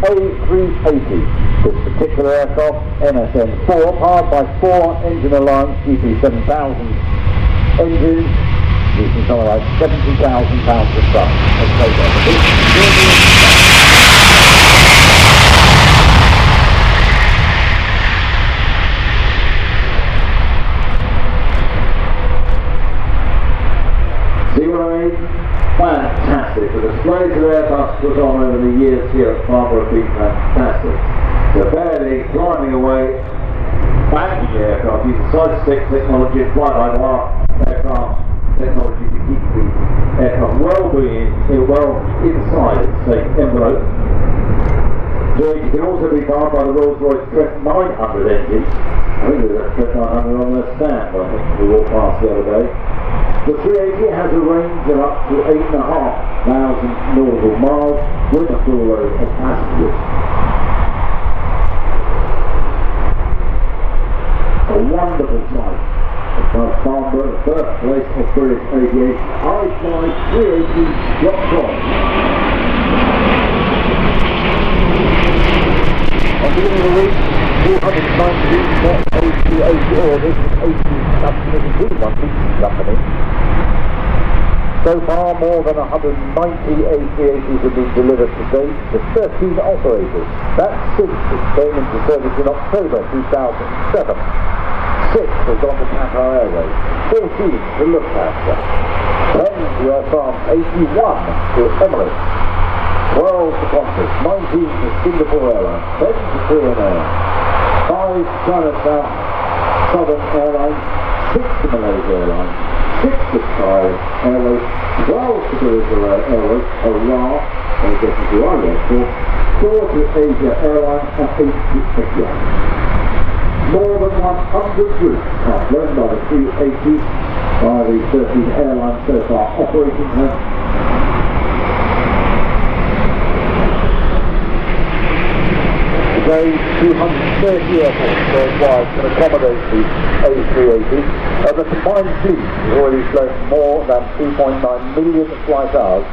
A380. This particular aircraft, MSN4, powered by 4 Engine Alliance GP7000 engines, using something like 70,000 pounds of thrust. See what I mean? Fantastic. The displays that Airbus put on over the years here at Farnborough have been fantastic. They're barely climbing away, banking the aircraft using side-stick technology, fly-by-wire aircraft technology to keep the aircraft well inside its safe envelope. So it can also be powered by the Rolls-Royce Trent 900 engine. I think there's a Trent 900 on their stand, I think we walked past the other day. The 380 has a range of up to 8,500 nautical miles with a full load of passengers. A wonderful sight. It's Farnborough, the birthplace of British aviation. iFly380.com. On the beginning of the week, 290 orders from 18 customers, including one leasing company. So far, more than 190 A380s have been delivered to date to 13 operators. That's since it came into service in October 2007. 6 have gone to Qatar Airways, 14 to Lufthansa, 10 to Air France, 81 to Emirates, 12 to Qantas, 19 to Singapore Airlines, 10 to Korean Airlines, 5 to China Southern Airlines, 6 to Malaysia Airlines, 6 to Thai Airways, 12 to British Airways, Iran, and getting to our airport, 4 to Asia Airlines, and 8 to Etihad. More than 100 routes are flown by the 380s by the 13 airlines so far operating here. Today, 230 airports worldwide can accommodate the A380. The combined fleet has already flown more than 2.9 million flight hours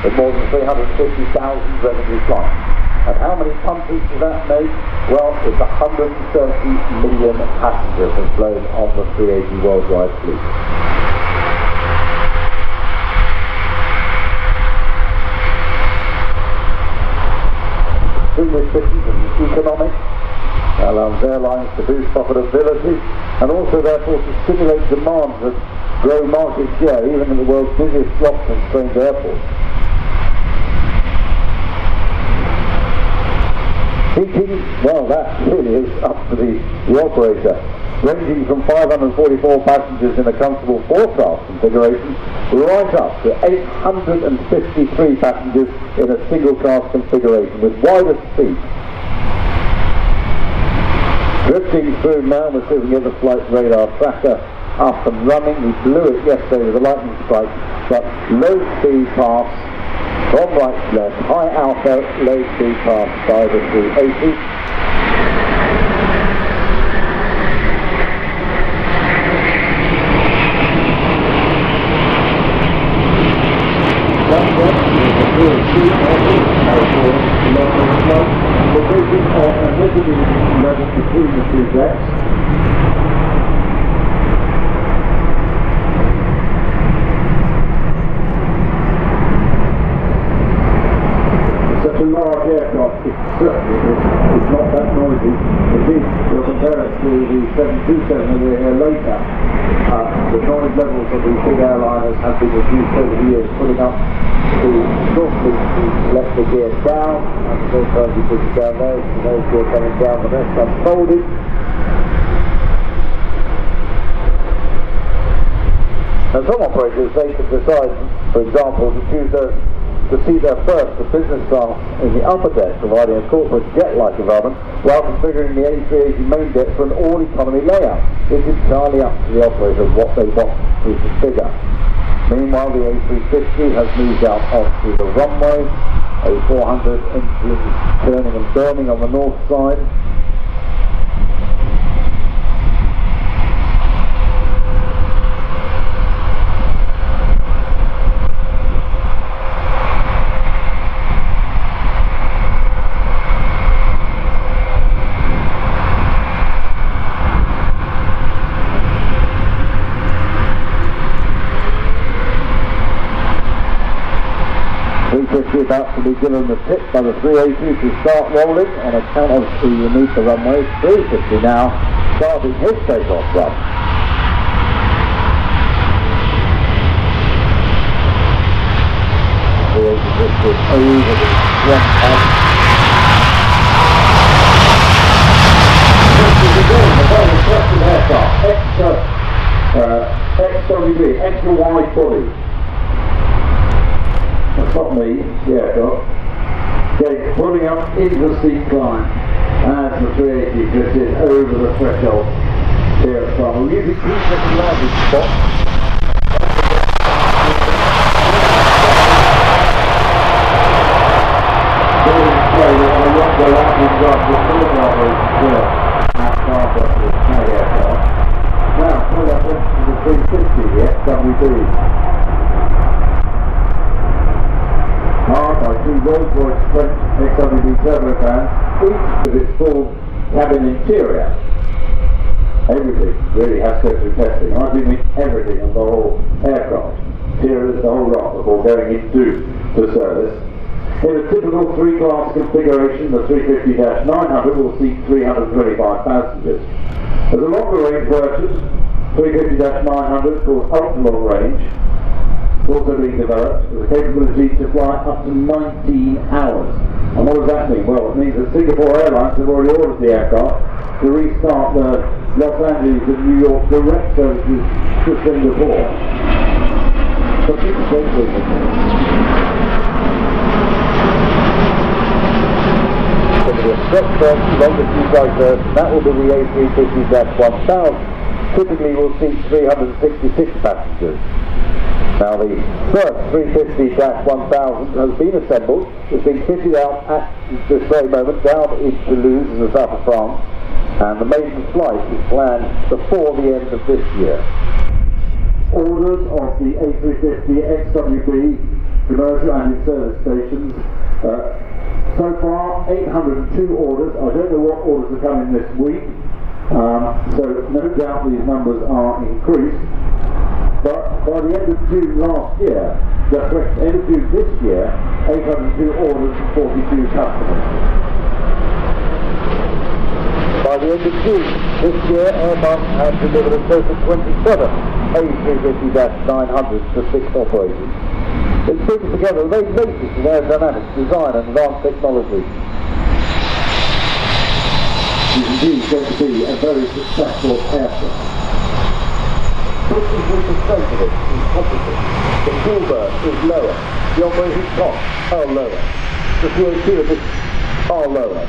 with more than 350,000 revenue flights. And how many countries does that make? Well, it's 130 million passengers have flown on the 380 worldwide fleet. Extremely efficient and economic. That allows airlines to boost profitability and also therefore to stimulate demand that grow market share even in the world's busiest slot-constrained airports. Seating, well, that really is up to the operator, ranging from 544 passengers in a comfortable 4-class configuration right up to 853 passengers in a single-class configuration with wider seats. Drifting through now, we're still get the flight radar tracker up and running. We blew it yesterday with a lightning strike, but low speed pass from right to left, high alpha, low speed pass by the 380. Located on a mezzanine level between the two decks. Such a large aircraft, it certainly is not that noisy. Indeed, you'll compare it to the 727 that we're here later. The noise levels of these big airliners have been reduced over the years, putting up to shortly to let the gear down, and the same time you put it down there, the nose gear coming down, the rest unfolded. Now some operators, they can decide, for example, to choose to seat their first, the business class in the upper deck, providing a corporate jet-like environment, while configuring the A380 main deck for an all-economy layout. It's entirely up to the operator what they want to configure. Meanwhile, the A350 has moved out onto the runway. A400 engines turning and burning on the north side. about to be given the tip by the 380 to start rolling on account of the beneath the runway. 350 now starting his takeoff run. The 380 is over the front edge. This is again a very impressive aircraft. XWB, extra wide body. That's not me, the aircraft. Okay, pulling up into the steep climb as the 380 drifted over the threshold here at Farnborough. We're using 2 second landing spots. Very slow, there's a longer landing run with full operations here at Farnborough with tag aircraft. Now, pull up into the 350, the XWB. Powered by 2 Rolls-Royce French XWB turbofans, each with its full cabin interior. Everything really has to go through testing. I do mean everything on the whole aircraft. Interiors, the whole lot before going into the service. In a typical 3-class configuration, the 350-900 will seat 325 passengers. As a longer range version, 350-900 called ultra long range, also being developed with the capability to fly up to 19 hours. And what does that mean? Well, it means that Singapore Airlines have already ordered the aircraft to restart the Los Angeles and New York direct services to Singapore. So people don't think of it. A stretch version, longer seat version, that will be the A350-1000. Typically will seat 366 passengers. Now the first 350-1000 has been assembled, it's been fitted out at this very moment down in Toulouse in the south of France, and the maiden flight is planned before the end of this year. Orders of the A350 XWB commercial and in service stations. So far 802 orders. I don't know what orders are coming this week, so no doubt these numbers are increased. But by the end of June last year, end of June this year, 802 orders from 42 customers. By the end of June this year, Airbus has delivered a total of 27 A350-900s to 6 operators. It's putting together the very latest in aerodynamics, design and advanced technology. It's indeed going to be a very successful aircraft. This is the strength of it, is competent. The fuel burn is lower. The operating costs are lower. The CO2 emissions are lower.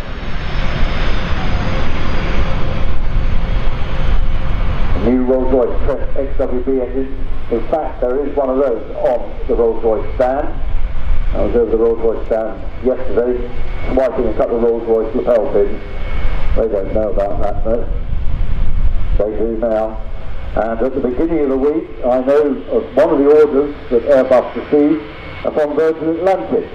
The new Rolls-Royce Trent XWB engine, in fact there is one of those on the Rolls-Royce stand. I was over the Rolls-Royce stand yesterday, swiping a couple of Rolls-Royce lapel pins. They don't know about that though. They do now. And at the beginning of the week, I know of one of the orders that Airbus received from Virgin Atlantic.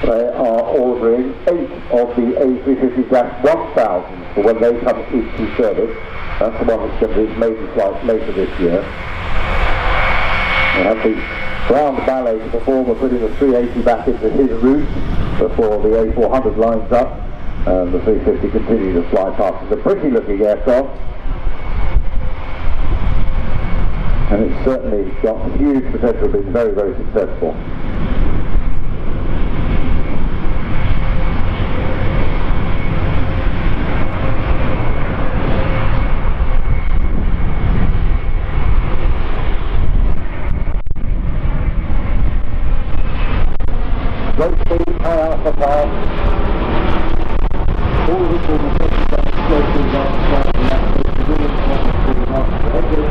They are ordering 8 of the A350-1000 for when they come into service. That's the one that's going to be its maiden flight later this year. We have the ground ballet to perform of putting the 380 back into his route before the A400 lines up and the 350 continues to fly past. It's a pretty looking aircraft. And it's certainly got huge potential, being very, very successful. Great speed, high alpha power. All of this will be taken down explosives outside the atmosphere, millions of atmosphere after the engine.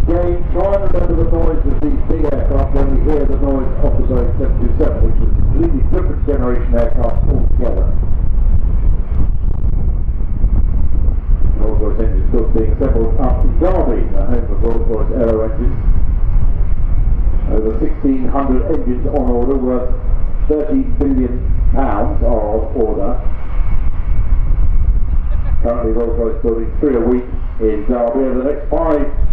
Again, try and remember the noise of these big aircraft when we hear the noise of the Boeing 727, which is a completely different generation aircraft altogether. Rolls-Royce engines still being assembled up in Derby, the home of Rolls-Royce Aero engines. Over 1,600 engines on order, worth £30 billion of order. Currently Rolls-Royce building 3 a week in Derby. Over the next 5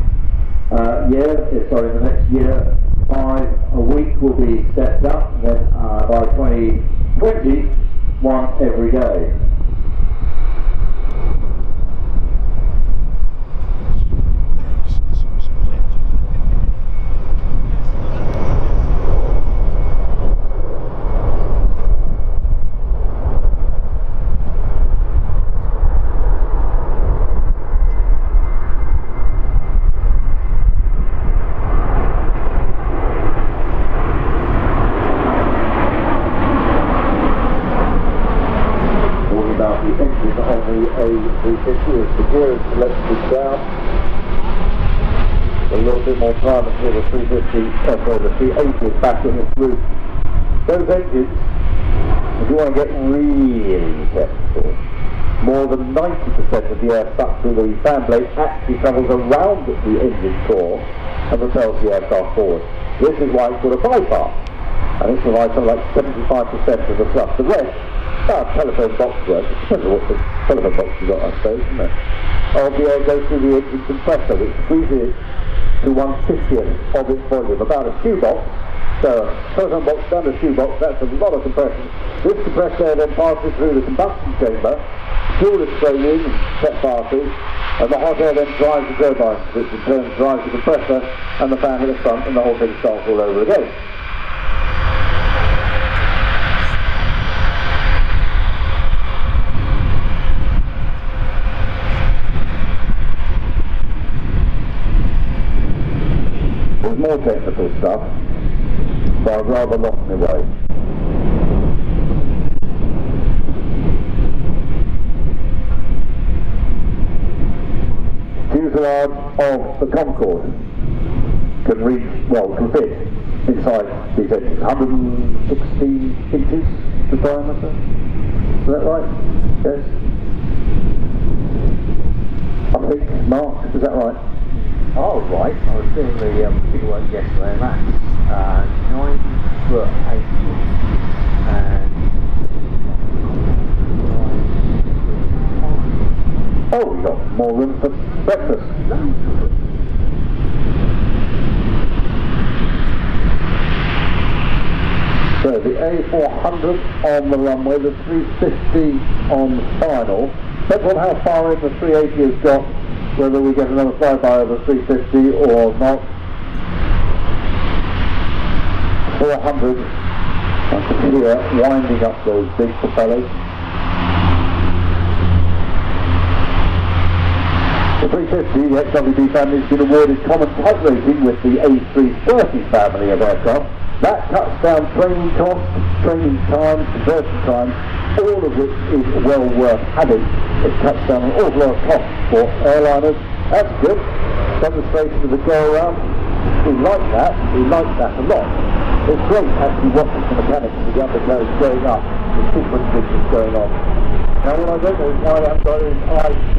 years, in the next year, 5 a week will be stepped up, and then by 2020, one every day. The engine on the A350 is secure and selected down. A little bit more time until the 350, the 380 is back in its route. Those engines, if you want to get really technical, more than 90% of the air sucked through the fan blade actually travels around the engine core and propels the aircraft forward. This is why it's got a bypass, and it provides something like 75% of the thrust. The rest, telephone box work, it depends on what the telephone box you've got, I suppose, isn't it? Of the air goes through the engine compressor, which squeezes it to 1/50th of its volume, about a shoebox. So, telephone box down a shoebox, that's a lot of compression. This compressed air then passes through the combustion chamber, fuel is thrown in, set passes, and the hot air then drives the turbine, which in turn drives the compressor and the fan at the front, and the whole thing starts all over again. There's more technical stuff, but I'd rather lost my way. Fuselage of the Concorde can reach, well, can fit inside these engines, 116 inches the diameter. Is that right? Yes? I think, Mark, is that right? Oh, right. I was doing the figure work yesterday, and that's 9 foot 8 and 9 foot 5. Oh, we got more room for breakfast. So the A400 on the runway, the 350 on final. Depends on how far in the 380 has got, whether we get another flyby of the 350 or not. 400, I can hear winding up those big propellers. The 350, the XWB family, has been awarded common type rating with the A330 family of aircraft. That cuts down training costs, training time, conversion time, all of which is well worth having. It cuts down an awful lot of costs for airliners. That's good. Demonstration of the go-around. We like that a lot. It's great actually watching the mechanics of the undercarriage going up, the sequences that's going on. Now what I don't know is why I haven't got it is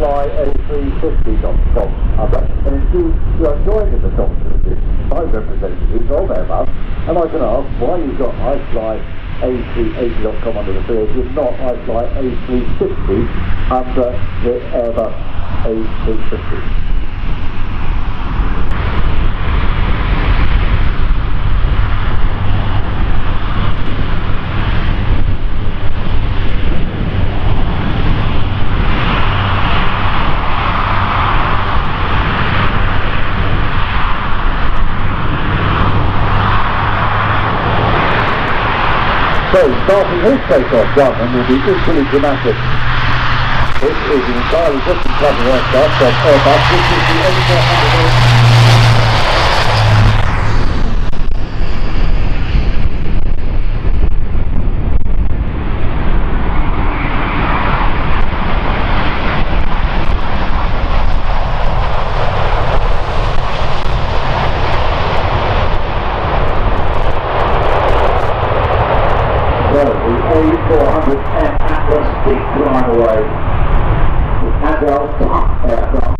iflya350.com. And indeed, you are joined in the document by representatives of Airbus, and I can ask why you've got iflya380.com under the 380 and not iflya350 under the Airbus A350. So, starting his take-off run will be equally dramatic. This is an entirely different type of aircraft from Airbus. This is the A400. A400 and Atlas big flying away with Adel aircraft.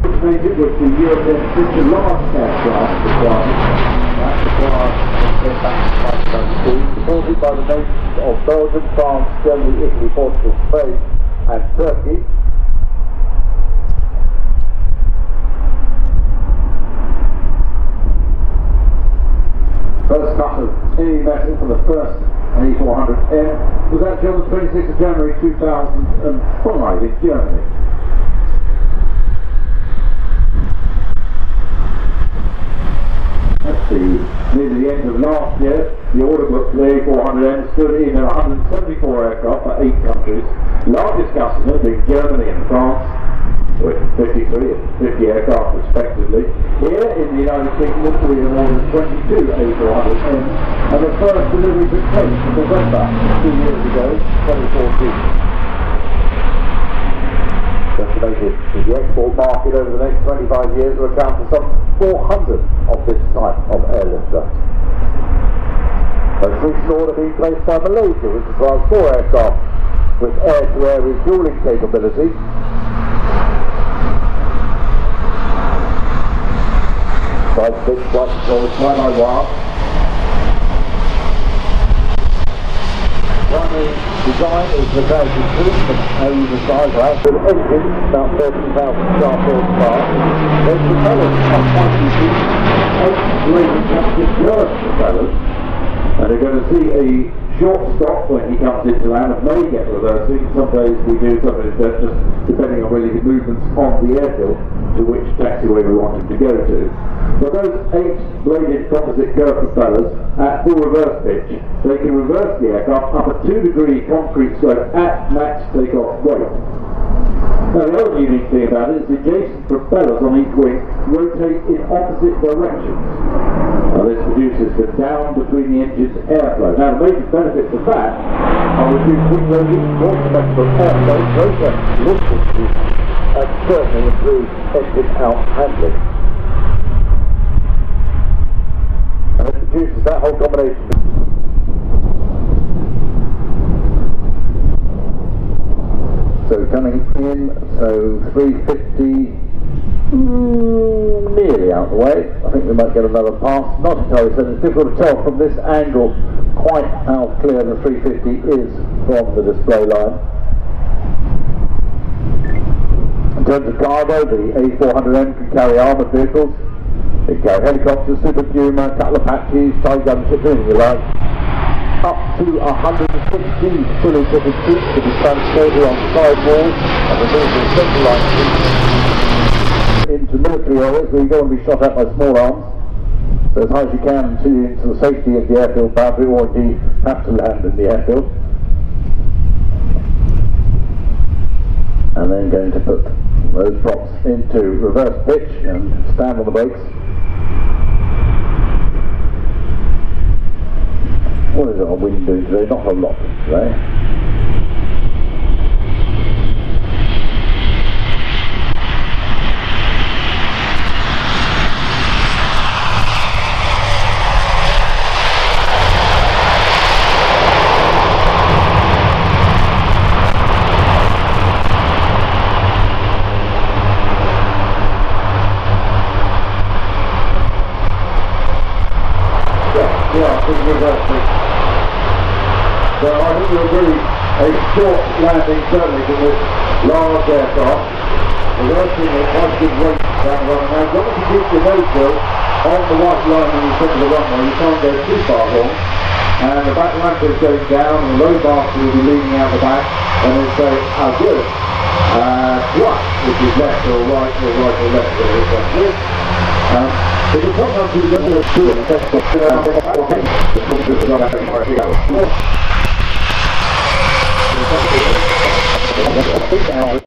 Originated with the European future large aircraft requirement. That requires supported by the nations of Belgium, France, Germany, Italy, Portugal, Spain and Turkey. First cut of any metal for the first A400M was actually on the 26th of January 2005 in Germany. Near the end of last year, the order book for the A400M stood in at 174 aircraft for 8 countries. Largest customers being Germany and France, with 53 and 50 aircraft respectively. Here in the United Kingdom, we have ordered 22 A400M, and the first delivery took place in November 2 years ago, 2014. Estimated in the export market over the next 25 years will account for some 400 of this type of airlifter. Most recent order being placed by Malaysia, which requires 4 aircraft with air-to-air refueling capability. Side fixed flight control is by-by-wire. Primary design is the 32 from either side house with engines about 13,000 sharp horsepower. Then propellers are quite easy, 8 bladed captive curved propellers, and they're going to see a short stop when he comes into land and may get reversing. Some days we do, some days don't, just depending on really the movements on the airfield to which taxiway we want him to go to. But those 8 bladed composite curved propellers at full reverse pitch, they can reverse the aircraft up a 2-degree concrete slope at max takeoff weight. Now the other unique thing about it is the adjacent propellers on each wing rotate in opposite directions. Now this produces the down between the engines airflow. Now the major benefits of that are reduced wing loading, more symmetrical airflow, greater lift distribution, and certainly improved engine out handling. And it produces that whole combination. So coming in, so 350, nearly out the way. I think we might get another pass. Not entirely certain. It's difficult to tell from this angle quite how clear the 350 is from the display line. In terms of cargo, the A400M can carry armoured vehicles. It can carry helicopters, Super Puma, couple of Apaches, TIE gunships, anything you like. Up to 116 fully fitted seats to be transported on side walls and the military central line into military areas where you don't want to be shot at by small arms. So as high as you can into the safety of the airfield boundary, or indeed have to land in the airfield. And then going to put those props into reverse pitch and stand on the brakes. What is our wind doing today? Not a lot today. So I think you'll agree, a short landing certainly from this large aircraft. Reversing at quite good rate down the runway. Now as long as you keep your nose still on the white line when you come to the runway, you can't go too far wrong. And the back ramp is going down and the low master will be leaning out the back, and then say, how good. What, which is left or right or left, whatever it's like. If you come down to the middle of the